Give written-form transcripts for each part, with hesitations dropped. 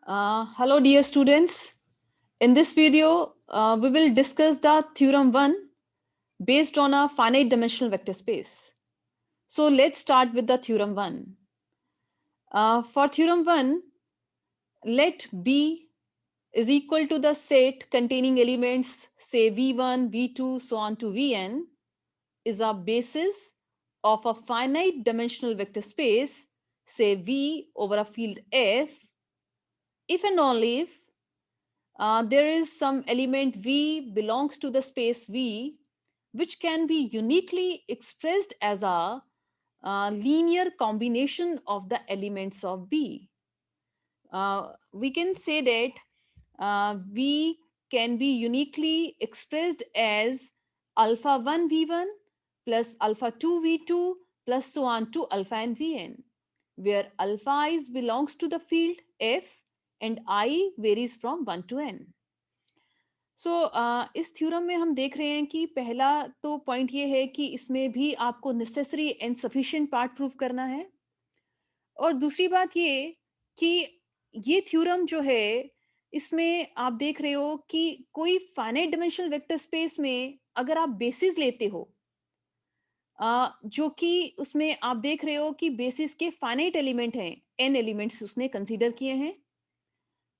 Hello, dear students. In this video, we will discuss the theorem 1 based on a finite dimensional vector space. So let's start with the theorem 1. For theorem 1, let B is equal to the set containing elements say V1, V2, so on to Vn is a basis of a finite dimensional vector space, say V over a field F, if and only if there is some element V belongs to the space V, which can be uniquely expressed as a linear combination of the elements of B. We can say that V can be uniquely expressed as alpha 1 V1 plus alpha 2 V2 plus so on to alpha n Vn, where alpha i's belongs to the field F and I varies from 1 to n. सो इस theorem में हम देख रहे हैं कि पहला तो point ये है कि इसमें भी आपको necessary and sufficient part prove करना है, और दूसरी बात ये कि ये थ्योरम जो है इसमें आप देख रहे हो कि कोई फाइनाइट डायमेंशनल वेक्टर स्पेस में अगर आप बेसिस लेते हो, जो कि उसमें आप देख रहे हो कि बेसिस के फाइनाइट एलिमेंट हैं, एन एलिमेंट्स उसने कंसीडर किए हैं,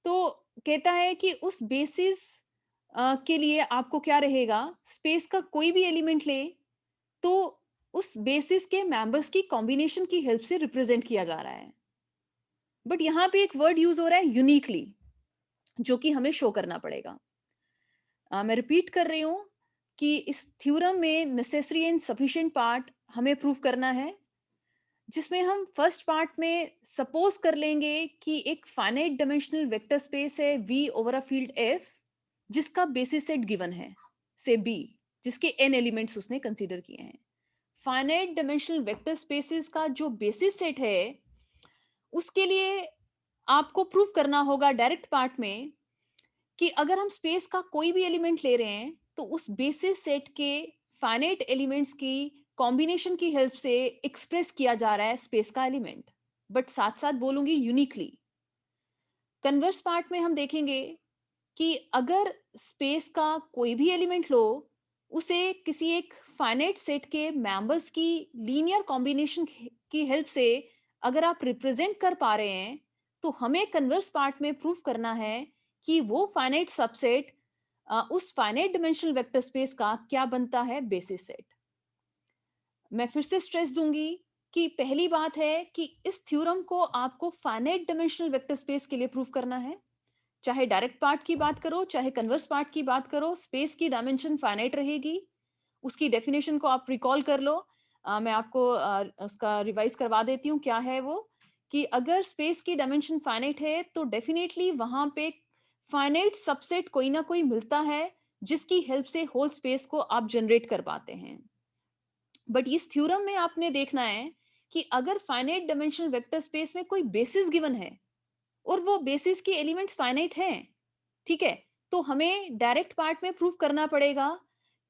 तो कहता है कि उस बेसिस के लिए आपको क्या रहेगा, स्पेस का कोई भी एलिमेंट ले तो उस बेसिस के मेंबर्स की कॉम्बिनेशन की हेल्प से रिप्रेजेंट किया जा रहा है। बट यहाँ पे एक वर्ड यूज हो रहा है यूनिकली, जो कि हमें शो करना पड़ेगा। मैं रिपीट कर रही हूँ कि इस थ्योरम में नेसेसरी एंड सफिशिएंट पार्ट हमें प्रूव करना है, जिसमें हम फर्स्ट पार्ट में सपोज कर लेंगे कि एक फाइनाइट डायमेंशनल वेक्टर स्पेस है V over a field F, जिसका बेसिस सेट गिवन है से B, जिसके n एलिमेंट्स उसने कंसीडर किए हैं। फाइनाइट डायमेंशनल वेक्टर स्पेसेस का जो बेसिस सेट है उसके लिए आपको प्रूव करना होगा डायरेक्ट पार्ट में कि अगर हम स्पेस का कोई भी एलिमेंट ले रहे हैं तो उस बेसिस सेट के फाइनाइट एलिमेंट्स की कॉम्बिनेशन की हेल्प से एक्सप्रेस किया जा रहा है स्पेस का एलिमेंट, बट साथ साथ बोलूंगी यूनिकली। कन्वर्स पार्ट में हम देखेंगे कि अगर स्पेस का कोई भी एलिमेंट लो, उसे किसी एक फाइनाइट सेट के मेंबर्स की लीनियर कॉम्बिनेशन की हेल्प से अगर आप रिप्रेजेंट कर पा रहे हैं, तो हमें कन्वर्स पार्ट में प्रूव करना है कि वो फाइनाइट सबसेट उस फाइनाइट डायमेंशनल वेक्टर स्पेस का क्या बनता है, बेसिस सेट। मैं फिर से स्ट्रेस दूंगी कि पहली बात है कि इस थ्योरम को आपको फाइनाइट डायमेंशनल वेक्टर स्पेस के लिए प्रूव करना है। चाहे डायरेक्ट पार्ट की बात करो, चाहे कन्वर्स पार्ट की बात करो, स्पेस की डायमेंशन फाइनाइट रहेगी। उसकी डेफिनेशन को आप रिकॉल कर लो। मैं आपको उसका रिवाइज करवा देती हूँ क्या है वो, कि अगर स्पेस की डायमेंशन फाइनाइट है तो डेफिनेटली वहां पे फाइनाइट सबसेट कोई ना कोई मिलता है जिसकी हेल्प से होल स्पेस को आप जनरेट कर पाते हैं। बट इस थ्योरम में आपने देखना है कि अगर फाइनाइट डायमेंशनल वेक्टर स्पेस में कोई बेसिस गिवन है और वो बेसिस के एलिमेंट्स फाइनाइट हैं, ठीक है, तो हमें डायरेक्ट पार्ट में प्रूव करना पड़ेगा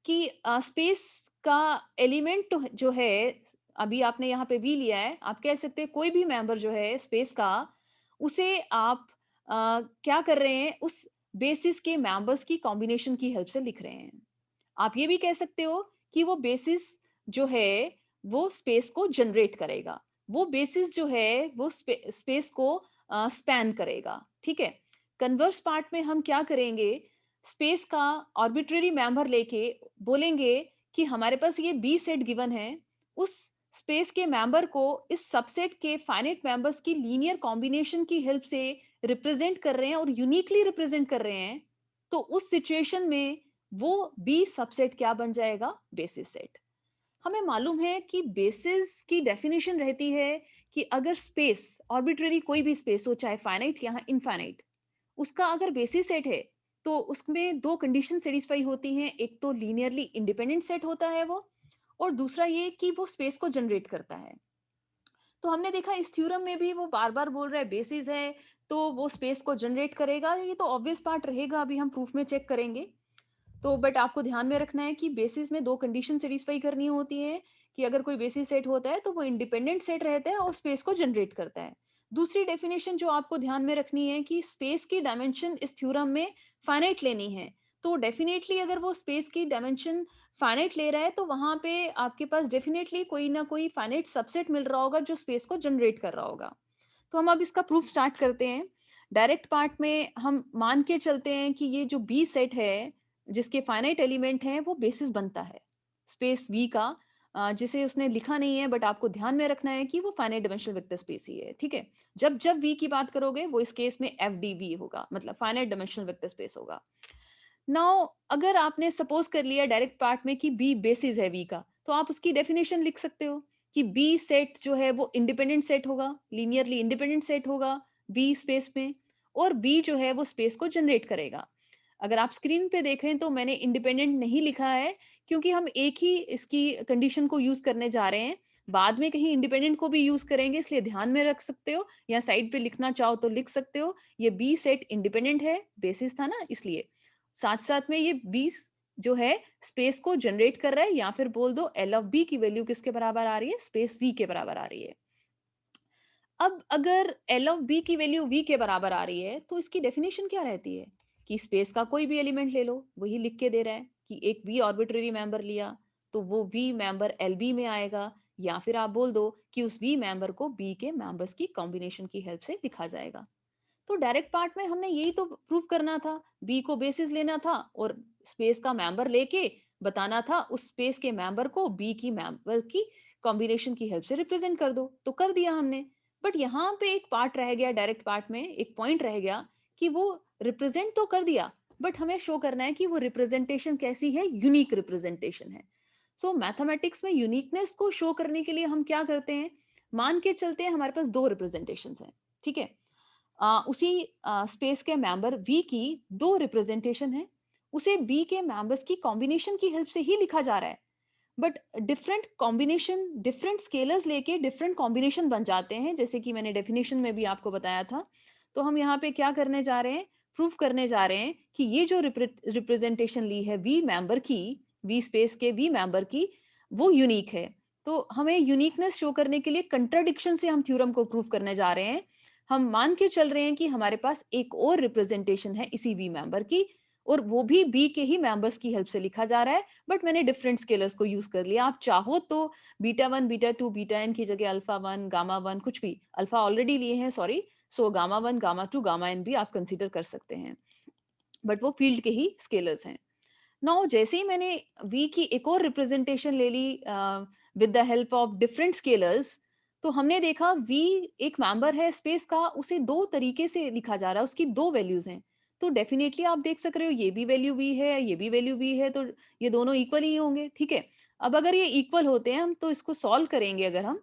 कि स्पेस का एलिमेंट जो है, अभी आपने यहाँ पे वी लिया है, आप कह सकते हैं कोई भी मेंबर जो है स्पेस का, उसे आप क्या कर रहे हैं, उस बेसिस के मेंबर्स की कॉम्बिनेशन की हेल्प से लिख रहे हैं। आप ये भी कह सकते हो कि वो बेसिस जो है वो स्पेस को जनरेट करेगा, वो बेसिस जो है वो स्पेस को स्पैन करेगा, ठीक है। कन्वर्स पार्ट में हम क्या करेंगे, स्पेस का आर्बिट्रेरी मेंबर लेके बोलेंगे कि हमारे पास ये बी सेट गिवन है, उस स्पेस के मेंबर को इस सबसेट के फाइनाइट मेंबर्स की लीनियर कॉम्बिनेशन की हेल्प से रिप्रेजेंट कर रहे हैं और यूनिकली रिप्रेजेंट कर रहे हैं, तो उस सिचुएशन में वो बी सबसेट क्या बन जाएगा, बेसिस सेट। हमें मालूम है कि बेसिस की डेफिनेशन रहती है कि अगर स्पेस आर्बिट्रेरी कोई भी स्पेस हो, चाहे फाइनाइट या इनफाइनाइट, उसका अगर बेसिस सेट है तो उसमें दो कंडीशन सेटिस्फाई होती हैं, एक तो लीनियरली इंडिपेंडेंट सेट होता है वो, और दूसरा ये कि वो स्पेस को जनरेट करता है। तो हमने देखा इस थ्योरम में भी वो बार बार बोल रहा है बेसिस है तो वो स्पेस को जनरेट करेगा, ये तो ऑब्वियस पार्ट रहेगा, अभी हम प्रूफ में चेक करेंगे। तो बट आपको ध्यान में रखना है कि बेसिस में दो कंडीशन सेटिस्फाई करनी होती है, कि अगर कोई बेसिस सेट होता है तो वो इंडिपेंडेंट सेट रहता है और स्पेस को जनरेट करता है। दूसरी डेफिनेशन जो आपको ध्यान में रखनी है कि स्पेस की डायमेंशन इस थ्योरम में फाइनाइट लेनी है। तो डेफिनेटली अगर वो स्पेस की डायमेंशन फाइनाइट ले रहा है तो वहां पे आपके पास डेफिनेटली कोई ना कोई फाइनाइट सबसेट मिल रहा होगा जो स्पेस को जनरेट कर रहा होगा। तो हम अब इसका प्रूफ स्टार्ट करते हैं। डायरेक्ट पार्ट में हम मान के चलते हैं कि ये जो बी सेट है जिसके फाइनाइट एलिमेंट हैं वो बेसिस बनता है स्पेस वी का, जिसे उसने लिखा नहीं है बट आपको ध्यान में रखना है कि वो फाइनाइट डायमेंशनल वेक्टर स्पेस ही है, ठीक है। जब जब वी की बात करोगे वो इस केस में एफ डी वी होगा, मतलब फाइनाइट डायमेंशनल वेक्टर स्पेस होगा। नाउ अगर आपने सपोज कर लिया डायरेक्ट पार्ट में कि बी बेसिस है वी का, तो आप उसकी डेफिनेशन लिख सकते हो कि बी सेट जो है वो इंडिपेंडेंट सेट होगा, लीनियरली इंडिपेंडेंट सेट होगा बी स्पेस में, और बी जो है वो स्पेस को जनरेट करेगा। अगर आप स्क्रीन पे देखें तो मैंने इंडिपेंडेंट नहीं लिखा है क्योंकि हम एक ही इसकी कंडीशन को यूज करने जा रहे हैं। बाद में कहीं इंडिपेंडेंट को भी यूज करेंगे, इसलिए ध्यान में रख सकते हो या साइड पे लिखना चाहो तो लिख सकते हो। ये बी सेट इंडिपेंडेंट है, बेसिस था ना इसलिए। साथ साथ में ये बी जो है स्पेस को जनरेट कर रहा है, या फिर बोल दो एल ऑफ बी की वैल्यू किसके बराबर आ रही है, स्पेस वी के बराबर आ रही है। अब अगर एल ऑफ बी की वैल्यू वी के बराबर आ रही है तो इसकी डेफिनेशन क्या रहती है कि स्पेस का कोई भी एलिमेंट ले लो, वही लिख के दे रहा है कि एक वी ऑर्बिटरी मेंबर लिया तो वो वी मेंबर एल बी में आएगा, या फिर आप बोल दो कि उस वी मेंबर को बी के मेंबर्स की कॉम्बिनेशन की हेल्प से लिखा जाएगा। तो डायरेक्ट पार्ट में हमने यही तो प्रूव करना था, बी को बेसिस लेना था और स्पेस का मेंबर लेके बताना था उस स्पेस के मेंबर को बी की मेंबर की कॉम्बिनेशन की हेल्प से रिप्रेजेंट कर दो, तो कर दिया हमने। बट यहाँ पे एक पार्ट रह गया, डायरेक्ट पार्ट में एक पॉइंट रह गया कि वो रिप्रेजेंट तो कर दिया बट हमें शो करना है कि वो रिप्रेजेंटेशन कैसी है, यूनिक रिप्रेजेंटेशन है। सो मैथमेटिक्स में यूनिकनेस को शो करने के लिए हम क्या करते हैं, मान के चलते हैं हमारे पास दो रिप्रेजेंटेशन हैं, ठीक है। उसी स्पेस के मेंबर वी की दो रिप्रेजेंटेशन है, उसे बी के मेंबर्स की कॉम्बिनेशन की हेल्प से ही लिखा जा रहा है। But different combination, different scalars लेके डिफरेंट कॉम्बिनेशन बन जाते हैं, जैसे कि मैंने डेफिनेशन में भी आपको बताया था। तो हम यहाँ पे क्या करने जा रहे हैं, प्रूफ करने जा रहे हैं कि ये जो रिप्रेजेंटेशन ली है वी मेंबर की, वी स्पेस के वी मेंबर की, वो यूनिक है। तो हमें यूनिकनेस शो करने के लिए कंट्राडिक्शन से हम थ्योरम को प्रूफ करने जा रहे हैं। हम मान के चल रहे हैं कि हमारे पास एक और रिप्रेजेंटेशन है इसी वी मेंबर की, और वो भी बी के ही मेंबर्स की हेल्प से लिखा जा रहा है, बट मैंने डिफरेंट स्केलर्स को यूज कर लिया। आप चाहो तो beta one, beta two, beta n की जगह अल्फा वन, गामा वन, कुछ भी, अल्फा ऑलरेडी लिए हैं sorry, so gamma one, gamma two, gamma n भी आप कंसीडर कर सकते हैं, बट वो फील्ड के ही स्केलर्स हैं। नाउ जैसे ही मैंने v की एक और रिप्रेजेंटेशन ले ली with the help of different scalars, तो हमने देखा v एक मेंबर है स्पेस का, उसे दो तरीके से लिखा जा रहा है, उसकी दो वैल्यूज हैं। तो डेफिनेटली आप देख सक रहे हो ये भी वैल्यू v है, ये भी वैल्यू v है, तो ये दोनों इक्वल ही होंगे, ठीक है। अब अगर ये इक्वल होते हैं हम तो इसको सॉल्व करेंगे। अगर हम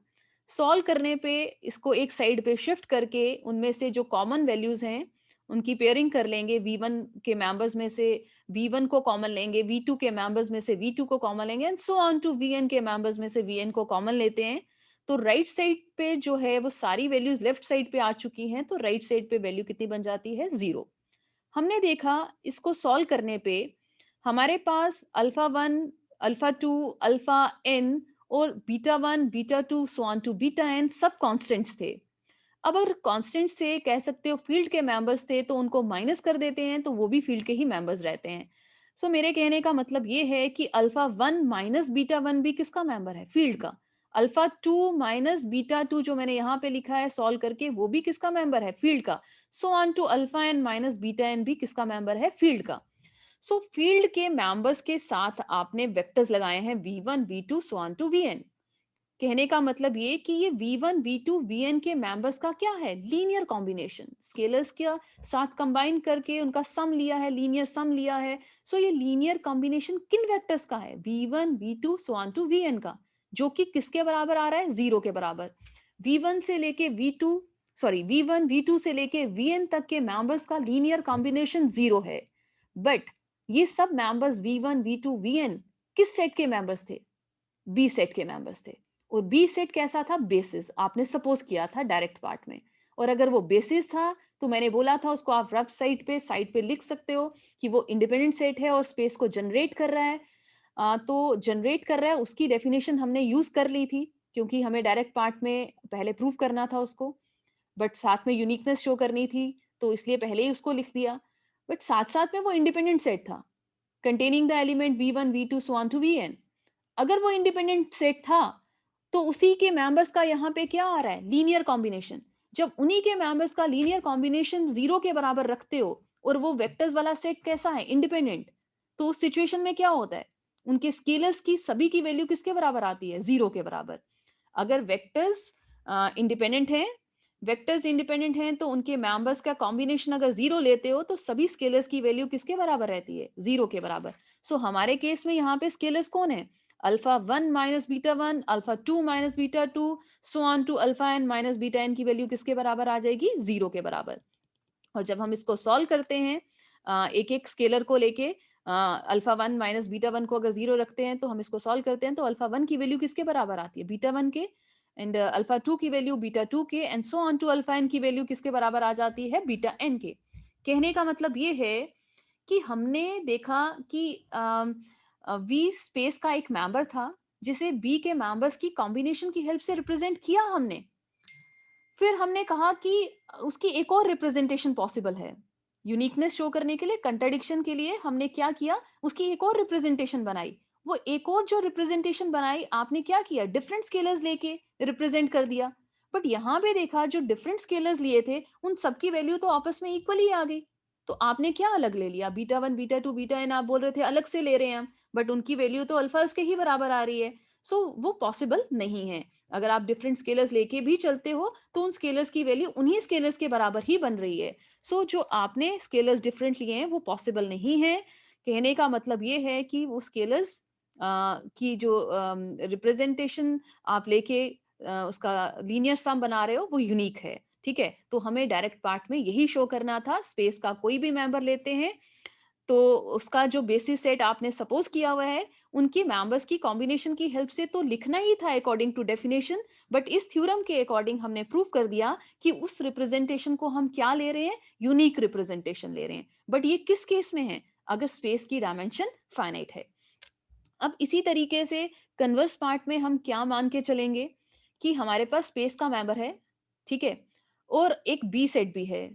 सॉल्व करने पे इसको एक साइड पे शिफ्ट करके उनमें से जो कॉमन वैल्यूज हैं उनकी पेयरिंग कर लेंगे, v1 के मेंबर्स में से v1 को कॉमन लेंगे, v2 के मेंबर्स में से v2 को कॉमन लेंगे, and so on to vn के मेंबर्स में से vn को कॉमन लेते हैं। तो राइट साइड पे जो है वो सारी वैल्यूज लेफ्ट साइड पे आ चुकी हैं, तो राइट साइड पे वैल्यू कितनी बन जाती है, 0। हमने देखा इसको सॉल्व करने पे हमारे पास alpha one, alpha two, alpha n और beta one, beta two, so on to beta n सब कॉन्स्टेंट्स थे। अब अगर कांस्टेंट से कह सकते हो फील्ड के मेंबर्स थे तो उनको माइनस कर देते हैं तो वो भी फील्ड के ही मेंबर्स रहते हैं। सो मेरे कहने का मतलब ये है कि alpha one minus beta one भी किसका मेंबर है, फील्ड का। Alpha two minus beta two जो मैंने यहाँ पे लिखा है सॉल्व करके, वो भी किसका मेंबर है, फील्ड का। So on to alpha n minus beta n भी किसका मेंबर है, फील्ड का। सो फील्ड के मेंबर्स के साथ आपने वेक्टर्स लगाए हैं v1 v2 so on to vn। कहने का मतलब ये कि ये v1 v2 vn के मेंबर्स का क्या है, लीनियर कॉम्बिनेशन, स्केलर्स के साथ कंबाइन करके उनका सम लिया है, लीनियर सम लिया है। सो ये लीनियर कॉम्बिनेशन किन वेक्टर्स का है, v1 v2 so on to vn का, जो कि किसके बराबर आ रहा है, 0 के बराबर। v1 से लेके v2, सॉरी v1 v2 से लेके vn तक के मेंबर्स का लीनियर कॉम्बिनेशन 0 है। बट ये सब मेंबर्स v1 v2 vn किस सेट के मेंबर्स थे, बी सेट के मेंबर्स थे। और बी सेट कैसा था, बेसिस, आपने सपोज किया था डायरेक्ट पार्ट में। और अगर वो बेसिस था तो मैंने बोला था उसको आप रफ साइड पे लिख सकते हो कि वो इंडिपेंडेंट सेट है और स्पेस को जनरेट कर रहा है। तो जनरेट कर रहा है उसकी डेफिनेशन हमने यूज कर ली थी क्योंकि हमें डायरेक्ट पार्ट में पहले प्रूव करना था उसको। बट साथ में यूनिकनेस शो करनी थी, तो इसलिए पहले ही उसको लिख दिया। बट साथ-साथ में वो इंडिपेंडेंट सेट था, containing the element V1, V2 so on to Vn। अगर वो इंडिपेंडेंट सेट था, तो उसी के मेंबर्स का यहाँ पे क्या आ रहा है? Linear combination. जब उन्हीं के मेंबर्स का लीनियर कॉम्बिनेशन 0 के बराबर रखते हो और वो वेक्टर्स वाला सेट कैसा है? इंडिपेंडेंट। तो उस सिचुएशन में क्या होता है? उनके स्केलर्स की सभी की वैल्यू किसके बराबर आती है? 0 के बराबर। अगर इंडिपेंडेंट हैं वेक्टर्स इंडिपेंडेंट हैं तो उनके मेंबर्स का कॉम्बिनेशन अगर 0 लेते हो तो सभी स्केलर्स की वैल्यू किसके बराबर रहती है? 0 के बराबर। सो हमारे केस में यहाँ पे स्केलर्स कौन है? Alpha 1 minus beta 1, alpha 2 minus beta 2, so on to alpha n minus beta n की वैल्यू किसके बराबर आ जाएगी? 0 के बराबर। और जब हम इसको सॉल्व करते हैं एक-एक स्केलर को लेके अल्फा 1 माइनस बीटा 1 को अगर 0 रखते हैं तो हम इसको सॉल्व करते हैं तो अल्फा 1 की वैल्यू किसके बराबर आती है? बीटा 1 के। एंड अल्फा 2 की वैल्यू बीटा 2 के and so on to alpha n की वैल्यू किसके बराबर आ जाती है? बीटा एन के। कहने का मतलब ये है कि हमने देखा कि वी स्पेस का एक मेंबर था जिसे बी के मेंबर्स की कॉम्बिनेशन की हेल्प से रिप्रेजेंट किया हमने। फिर हमने कहा कि उसकी एक और रिप्रेजेंटेशन पॉसिबल है। यूनिकनेस शो करने के लिए, कंट्राडिक्शन के लिए हमने क्या किया? उसकी एक और रिप्रेजेंटेशन बनाई। वो एक और जो रिप्रेजेंटेशन बनाई, आपने क्या किया? डिफरेंट स्केलर्स लेके रिप्रेजेंट कर दिया। बट यहाँ पे देखा जो डिफरेंट स्केलर्स लिए थे, उन सबकी वैल्यू तो आपस में इक्वल ही आ गई। तो आपने क्या अलग ले लिया? बीटा 1, बीटा 2, बीटा एन आप बोल रहे थे अलग से ले रहे हैं हम, बट उनकी वैल्यू तो अल्फाज के ही बराबर आ रही है। सो वो पॉसिबल नहीं है। अगर आप डिफरेंट स्केलर्स लेके भी चलते हो तो उन स्केलर्स की वैल्यू उन्हीं स्केलर्स के बराबर ही बन रही है। सो जो आपने स्केलर्स डिफरेंट लिए हैं वो पॉसिबल नहीं है। कहने का मतलब ये है कि वो स्केलर्स की जो रिप्रेजेंटेशन आप लेके उसका लीनियर सम बना रहे हो वो यूनिक है। ठीक है? तो हमें डायरेक्ट पार्ट में यही शो करना था। स्पेस का कोई भी मेंबर लेते हैं तो उसका जो बेसिस सेट आपने सपोज किया हुआ है, उनकी मेंबर्स की कॉम्बिनेशन की हेल्प से तो लिखना ही था अकॉर्डिंग टू डेफिनेशन, बट इस थ्योरम के अकॉर्डिंग हमने प्रूव कर दिया कि उस रिप्रेजेंटेशन को हम क्या ले रहे हैं? यूनिक रिप्रेजेंटेशन ले रहे हैं। बट ये किस केस में है? अगर स्पेस की डायमेंशन फाइनाइट है। अब इसी तरीके से कन्वर्स पार्ट में हम क्या मान के चलेंगे कि हमारे पास स्पेस का मेंबर है, ठीक है? और एक बी सेट भी है।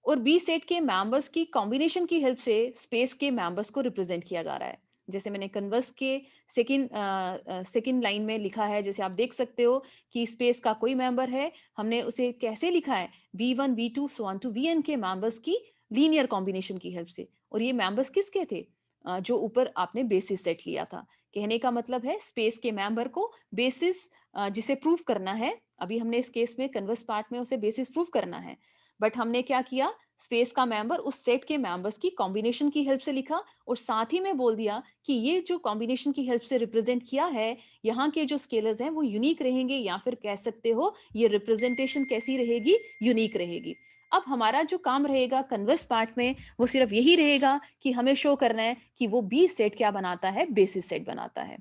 और बी सेट के मेंबर्स की कॉम्बिनेशन की हेल्प से स्पेस के मेंबर्स को रिप्रेजेंट किया जा रहा है। जैसे मैंने कन्वर्स के सेकंड लाइन में लिखा है, जैसे आप देख सकते हो कि स्पेस का कोई मेंबर है, हमने उसे कैसे लिखा है? V1, V2 so on to Vn के मेंबर्स की लीनियर कॉम्बिनेशन की हेल्प से। और ये मेंबर्स किसके थे? जो ऊपर आपने बेसिस सेट लिया था। कहने का मतलब है स्पेस के मेंबर को बेसिस जिसे प्रूव करना है, अभी हमने इस केस में कन्वर्स पार्ट में उसे बेसिस प्रूव करना है। बट हमने क्या किया? स्पेस का मेंबर उस सेट के मेंबर्स की कॉम्बिनेशन की हेल्प से लिखा और साथ ही में बोल दिया कि ये जो कॉम्बिनेशन की हेल्प से रिप्रेजेंट किया है, यहाँ के जो स्केलर्स हैं वो यूनिक रहेंगे, या फिर कह सकते हो ये रिप्रेजेंटेशन कैसी रहेगी? यूनिक रहेगी। अब हमारा जो काम रहेगा कन्वर्स पार्ट में वो सिर्फ यही रहेगा कि हमें शो करना है कि वो बी सेट क्या बनाता है? बेसिस सेट बनाता है।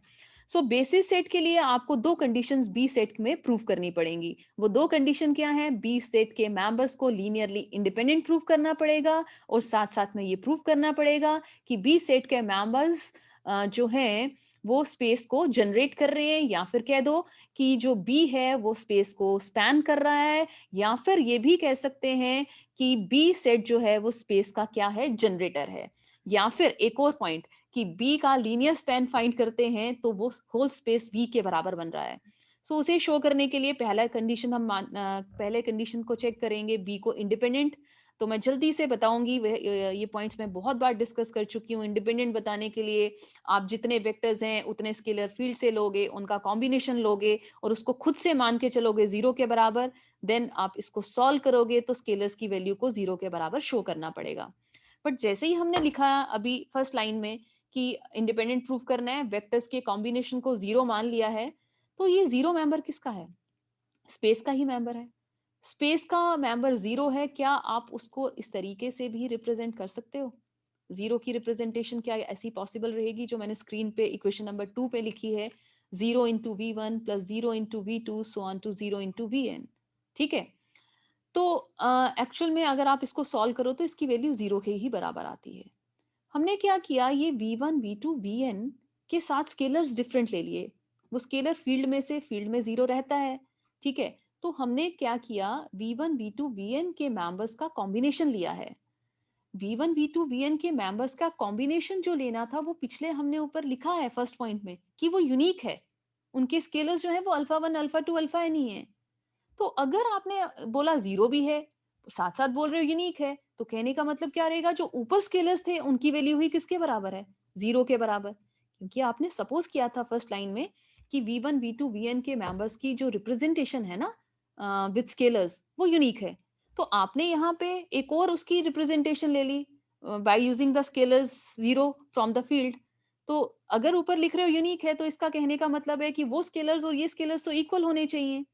सो बेसिस सेट के लिए आपको दो कंडीशंस बी सेट में प्रूव करनी पड़ेंगी। वो दो कंडीशन क्या है? बी सेट के मेंबर्स को लीनियरली इंडिपेंडेंट प्रूव करना पड़ेगा और साथ-साथ में ये प्रूव करना पड़ेगा कि बी सेट के मेंबर्स जो हैं वो स्पेस को जनरेट कर रहे हैं, या फिर कह दो कि जो बी है वो स्पेस को स्पैन कर रहा है, या फिर ये भी कह सकते हैं कि बी सेट जो है वो स्पेस का क्या है? जनरेटर है। या फिर एक और पॉइंट कि बी का लीनियर स्पैन फाइंड करते हैं तो वो होल स्पेस वी के बराबर बन रहा है। सो उसे शो करने के लिए पहले कंडीशन को चेक करेंगे बी को इंडिपेंडेंट। तो मैं जल्दी से बताऊंगी, ये पॉइंट्स मैं बहुत बार डिस्कस कर चुकी हूँ। इंडिपेंडेंट बताने के लिए आप जितने वेक्टर्स हैं उतने स्केलर फील्ड से लोगे, उनका कॉम्बिनेशन लोगे और उसको खुद से मान के चलोगे 0 के बराबर। देन आप इसको सॉल्व करोगे तो स्केलर्स की वैल्यू को 0 के बराबर शो करना पड़ेगा। बट जैसे ही हमने लिखा अभी फर्स्ट लाइन में कि इंडिपेंडेंट प्रूफ करना है, वेक्टर्स के कॉम्बिनेशन को 0 मान लिया है, तो ये 0 मेंबर किसका है? स्पेस का ही मेंबर है। स्पेस का मेंबर 0 है, क्या आप उसको इस तरीके से भी रिप्रेजेंट कर सकते हो? 0 की रिप्रेजेंटेशन क्या ऐसी पॉसिबल रहेगी जो मैंने स्क्रीन पे इक्वेशन नंबर 2 पे लिखी है? 0 into V1 plus 0 into V2 so on to 0 into Vn। ठीक है? तो एक्चुअल में अगर आप इसको सॉल्व करो तो इसकी वैल्यू 0 के ही बराबर आती है। हमने क्या किया? ये V1, V2, Vn के साथ स्केलर्स डिफरेंट ले लिए। वो स्केलर फील्ड में से फील्ड में 0 रहता है, ठीक है? तो हमने क्या किया, V1 V2 Vn के मेंबर्स का कॉम्बिनेशन लिया है। V1 V2 Vn के मेंबर्स का कॉम्बिनेशन जो लेना था वो पिछले हमने ऊपर लिखा है फर्स्ट पॉइंट में कि वो यूनिक है, उनके स्केलर्स जो है वो अल्फा 1 अल्फा 2 अल्फा एन ही है। तो अगर आपने बोला जीरो भी है, साथ साथ बोल रहे हो यूनिक है, तो कहने का मतलब क्या रहेगा, जो ऊपर स्केलर्स थे उनकी वैल्यू हुई किसके बराबर है, जीरो के बराबर। क्योंकि आपने सपोज किया था फर्स्ट लाइन में कि V1 V2 Vn के मेंबर्स की जो रिप्रेजेंटेशन है ना विद स्केलर्स वो यूनिक है। तो आपने यहाँ पे एक और उसकी रिप्रेजेंटेशन ले ली by using the scalars zero from the field. तो अगर ऊपर लिख रहे हो यूनिक है तो इसका कहने का मतलब है कि वो स्केलर्स और ये स्केलर्स तो इक्वल होने चाहिए।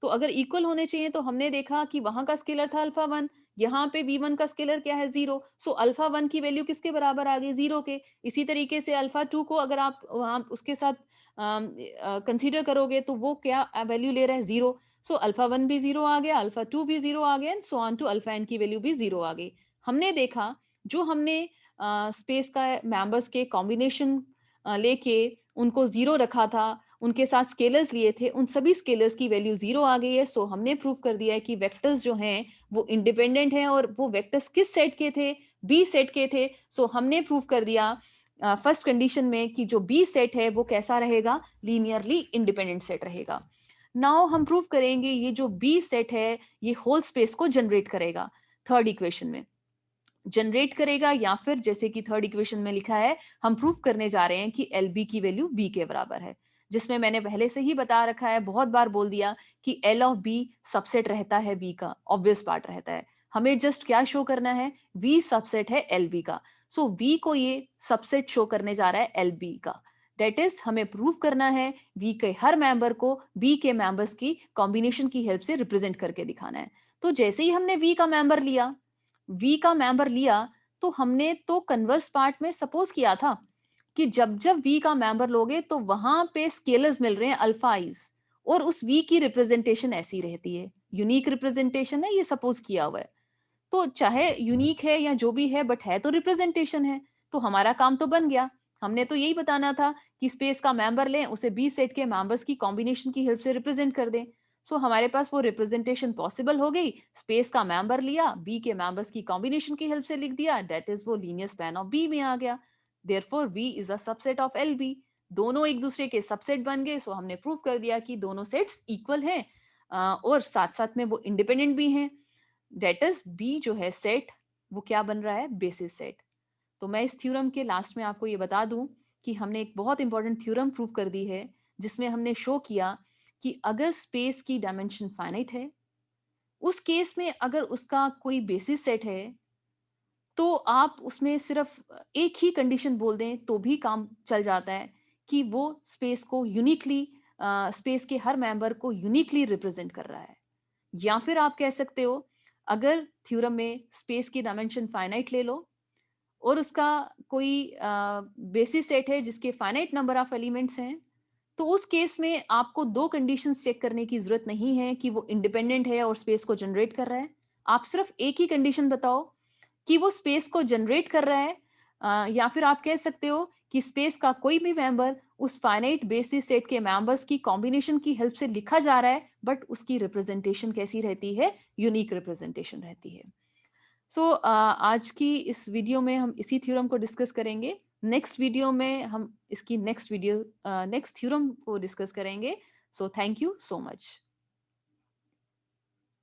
तो अगर इक्वल होने चाहिए तो हमने देखा कि वहां का स्केलर था अल्फा 1, यहाँ पे V1 का स्केलर क्या है, जीरो। सो अल्फा 1 की वैल्यू किसके बराबर आ गई, जीरो के। इसी तरीके से अल्फा 2 को अगर आप वहां उसके साथ कंसीडर करोगे तो वो क्या वैल्यू ले रहा है, जीरो। सो अल्फा 1 भी जीरो आ गया, अल्फा 2 भी जीरो आ गया, and so on to alpha n की वैल्यू भी जीरो आ गई। हमने देखा जो हमने स्पेस का मेंबर्स के कॉम्बिनेशन लेके उनको जीरो रखा था, उनके साथ स्केलर्स लिए थे, उन सभी स्केलर्स की वैल्यू जीरो आ गई है। सो हमने प्रूव कर दिया है कि वेक्टर्स जो हैं वो इंडिपेंडेंट हैं, और वो वेक्टर्स किस सेट के थे, बी सेट के थे। सो हमने प्रूव कर दिया फर्स्ट कंडीशन में कि जो बी सेट है वो कैसा रहेगा, लीनियरली इंडिपेंडेंट सेट रहेगा। नाउ हम प्रूव करेंगे ये जो बी सेट है ये होल स्पेस को जनरेट करेगा थर्ड इक्वेशन में जनरेट करेगा, या फिर जैसे कि थर्ड इक्वेशन में लिखा है हम प्रूव करने जा रहे हैं कि एल बी की वैल्यू बी के बराबर है, जिसमें मैंने पहले से ही बता रखा है, बहुत बार बोल दिया कि एल ऑफ बी सबसेट रहता है बी का, ऑब्वियस पार्ट रहता है। हमें जस्ट क्या शो करना है, वी सबसेट है एल बी का। सो वी को ये सबसेट शो करने जा रहा है एल बी का। दैट इज हमें प्रूव करना है वी के हर मेंबर को बी के मेंबर्स की कॉम्बिनेशन की हेल्प से रिप्रेजेंट करके दिखाना है। तो जैसे ही हमने वी का मेंबर लिया, वी का मेंबर लिया, तो हमने तो कन्वर्स पार्ट में सपोज किया था कि जब जब वी का मेंबर लोगे तो वहां पे स्केलर्स मिल रहे हैं अल्फा आइज, और उस वी की रिप्रेजेंटेशन ऐसी रहती है, यूनिक रिप्रेजेंटेशन है, ये सपोज किया हुआ है। तो चाहे यूनिक है या जो भी है, बट है तो रिप्रेजेंटेशन है, तो हमारा काम तो बन गया। हमने तो यही बताना था कि स्पेस का मेंबर लें, उसे बी सेट के मेंबर्स की कॉम्बिनेशन की हेल्प से रिप्रेजेंट कर दें। सो हमारे पास वो रिप्रेजेंटेशन पॉसिबल हो गई, स्पेस का मेंबर लिया, बी के मेंबर्स की कॉम्बिनेशन की हेल्प से लिख दिया, दैट इज वो लीनियर स्पैन ऑफ बी में आ गया। Therefore B is a subset of L B. दोनों एक दूसरे के सबसेट बन गए। सो हमने प्रूव कर दिया कि दोनों सेट्स इक्वल हैं, और साथ साथ में वो इंडिपेंडेंट भी हैं। डेट इज बी जो है सेट, वो क्या बन रहा है, बेसिस सेट। तो मैं इस थ्योरम के लास्ट में आपको ये बता दूं कि हमने एक बहुत इंपॉर्टेंट थ्योरम प्रूव कर दी है, जिसमें हमने शो किया कि अगर स्पेस की डायमेंशन फाइनाइट है, उस केस में अगर उसका कोई बेसिस सेट है, तो आप उसमें सिर्फ एक ही कंडीशन बोल दें तो भी काम चल जाता है कि वो स्पेस को यूनिकली, स्पेस के हर मेंबर को यूनिकली रिप्रेजेंट कर रहा है। या फिर आप कह सकते हो, अगर थ्योरम में स्पेस की डायमेंशन फाइनाइट ले लो और उसका कोई बेसिस सेट है जिसके फाइनाइट नंबर ऑफ एलिमेंट्स हैं, तो उस केस में आपको दो कंडीशंस चेक करने की जरूरत नहीं है कि वो इंडिपेंडेंट है और स्पेस को जनरेट कर रहा है। आप सिर्फ एक ही कंडीशन बताओ कि वो स्पेस को जनरेट कर रहा है, या फिर आप कह सकते हो कि स्पेस का कोई भी मेंबर उस फाइनाइट बेसिस सेट के मेंबर्स की कॉम्बिनेशन की हेल्प से लिखा जा रहा है, बट उसकी रिप्रेजेंटेशन कैसी रहती है, यूनिक रिप्रेजेंटेशन रहती है। सो आज की इस वीडियो में हम इसी थ्योरम को डिस्कस करेंगे। नेक्स्ट वीडियो में हम इसकी नेक्स्ट थ्योरम को डिस्कस करेंगे। So thank you so much.